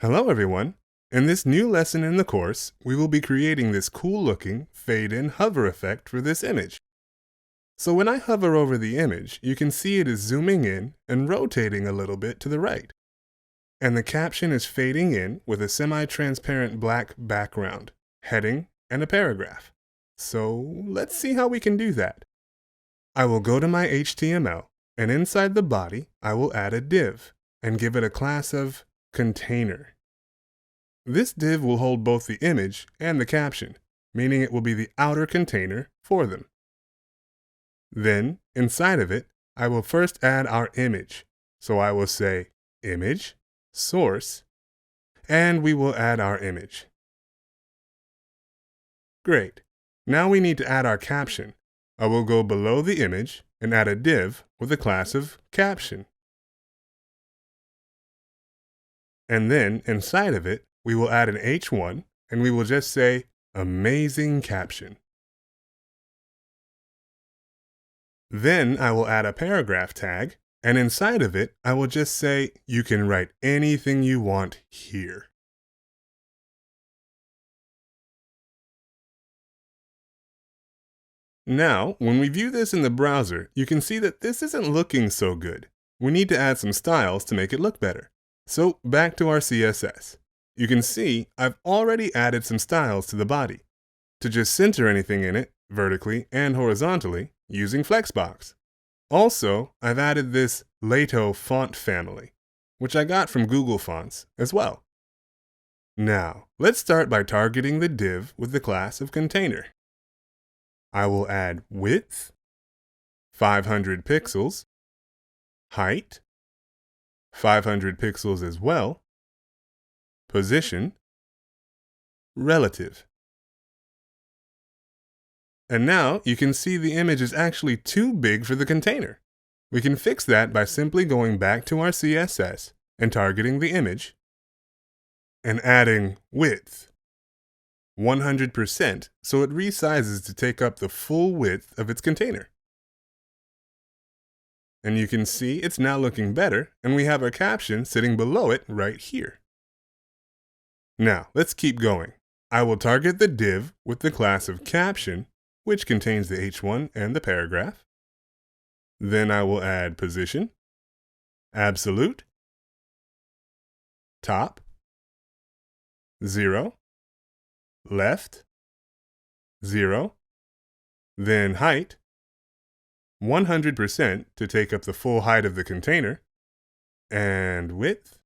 Hello everyone! In this new lesson in the course, we will be creating this cool looking fade-in hover effect for this image. So when I hover over the image, you can see it is zooming in and rotating a little bit to the right. And the caption is fading in with a semi-transparent black background, heading, and a paragraph. So let's see how we can do that. I will go to my HTML, and inside the body, I will add a div and give it a class of container. This div will hold both the image and the caption, meaning it will be the outer container for them. Then, inside of it, I will first add our image. So I will say image, source, and we will add our image. Great. Now we need to add our caption. I will go below the image and add a div with a class of caption. And then, inside of it, we will add an H1, and we will just say, amazing caption. Then I will add a paragraph tag, and inside of it, I will just say, you can write anything you want here. Now, when we view this in the browser, you can see that this isn't looking so good. We need to add some styles to make it look better. So back to our CSS. You can see I've already added some styles to the body to just center anything in it vertically and horizontally using Flexbox. Also, I've added this Lato font family, which I got from Google Fonts as well. Now, let's start by targeting the div with the class of container. I will add width, 500 pixels, height, 500 pixels as well, position, relative. And now you can see the image is actually too big for the container. We can fix that by simply going back to our CSS and targeting the image and adding width, 100%, so it resizes to take up the full width of its container. And you can see it's now looking better, and we have our caption sitting below it right here. Now, let's keep going. I will target the div with the class of caption, which contains the H1 and the paragraph. Then I will add position, absolute, top, 0, left, 0, then height, 100% to take up the full height of the container, and width,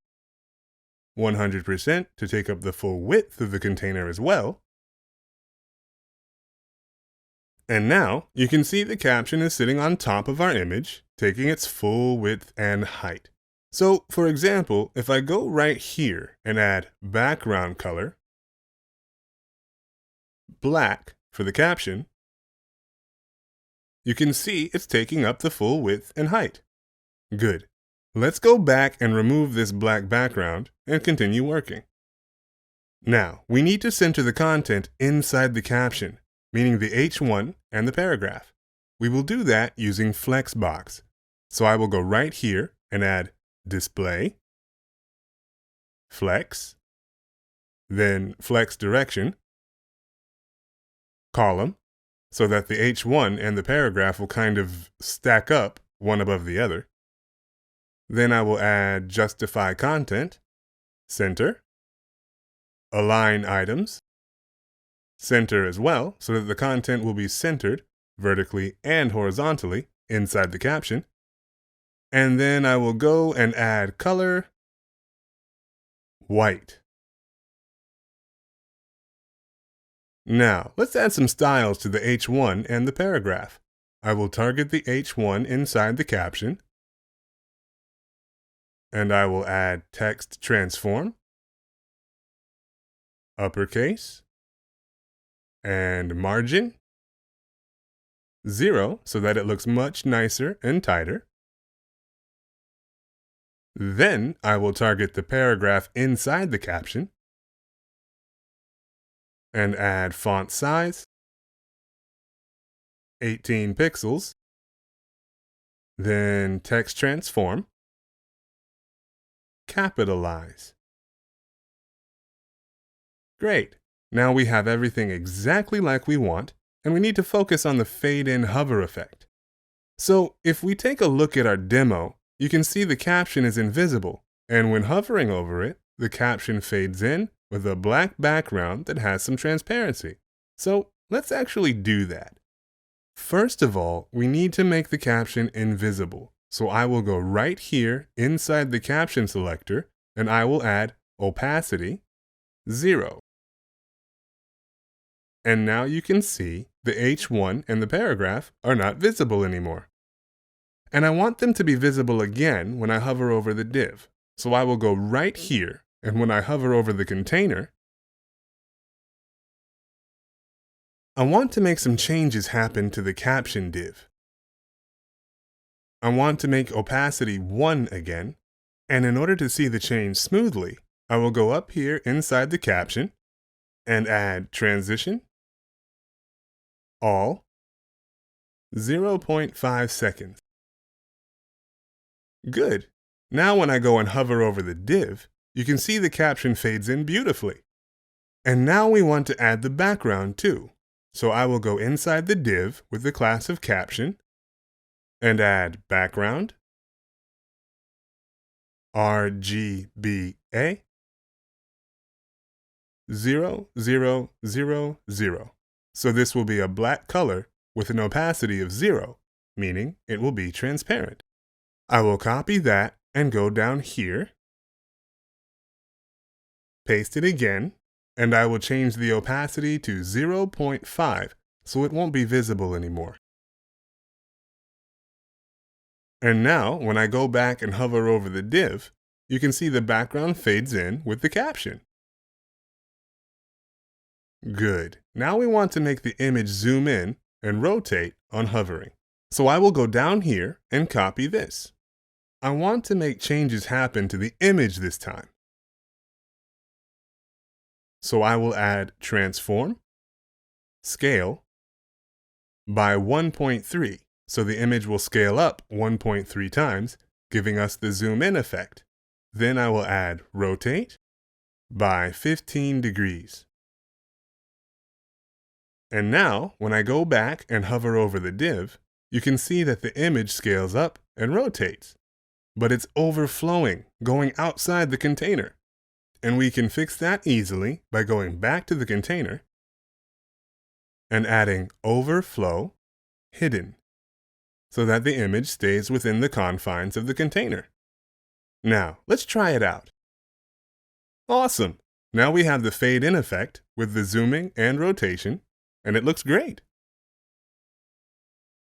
100% to take up the full width of the container as well. And now you can see the caption is sitting on top of our image, taking its full width and height. So, for example, if I go right here and add background color, black for the caption, you can see it's taking up the full width and height. Good. Let's go back and remove this black background and continue working. Now, we need to center the content inside the caption, meaning the H1 and the paragraph. We will do that using Flexbox. So I will go right here and add display, flex, then flex direction, column, so that the H1 and the paragraph will kind of stack up one above the other. Then I will add justify content, center, align items, center as well, so that the content will be centered vertically and horizontally inside the caption. And then I will go and add color, white. Now, let's add some styles to the H1 and the paragraph. I will target the H1 inside the caption, and I will add text transform, uppercase, and margin, 0, so that it looks much nicer and tighter. Then I will target the paragraph inside the caption and add font size, 18 pixels, then text transform, capitalize. Great. Now we have everything exactly like we want, and we need to focus on the fade-in hover effect. So if we take a look at our demo, you can see the caption is invisible, and when hovering over it, the caption fades in with a black background that has some transparency. So let's actually do that. First of all, we need to make the caption invisible. So I will go right here inside the caption selector, and I will add opacity 0. And now you can see the H1 and the paragraph are not visible anymore. And I want them to be visible again when I hover over the div. So I will go right here, and when I hover over the container, I want to make some changes happen to the caption div. I want to make opacity 1 again, and in order to see the change smoothly, I will go up here inside the caption and add transition, all, 0.5 seconds. Good. Now when I go and hover over the div, you can see the caption fades in beautifully. And now we want to add the background too. So I will go inside the div with the class of caption and add background, RGBA, 0, 0, 0, 0. So this will be a black color with an opacity of 0, meaning it will be transparent. I will copy that and go down here, paste it again, and I will change the opacity to 0.5 so it won't be visible anymore. And now, when I go back and hover over the div, you can see the background fades in with the caption. Good. Now we want to make the image zoom in and rotate on hovering. So I will go down here and copy this. I want to make changes happen to the image this time. So I will add transform, scale, by 1.3. So the image will scale up 1.3 times, giving us the zoom in effect. Then I will add rotate by 15 degrees. And now, when I go back and hover over the div, you can see that the image scales up and rotates. But it's overflowing, going outside the container. And we can fix that easily by going back to the container and adding overflow hidden, so that the image stays within the confines of the container. Now, let's try it out. Awesome! Now we have the fade-in effect with the zooming and rotation, and it looks great.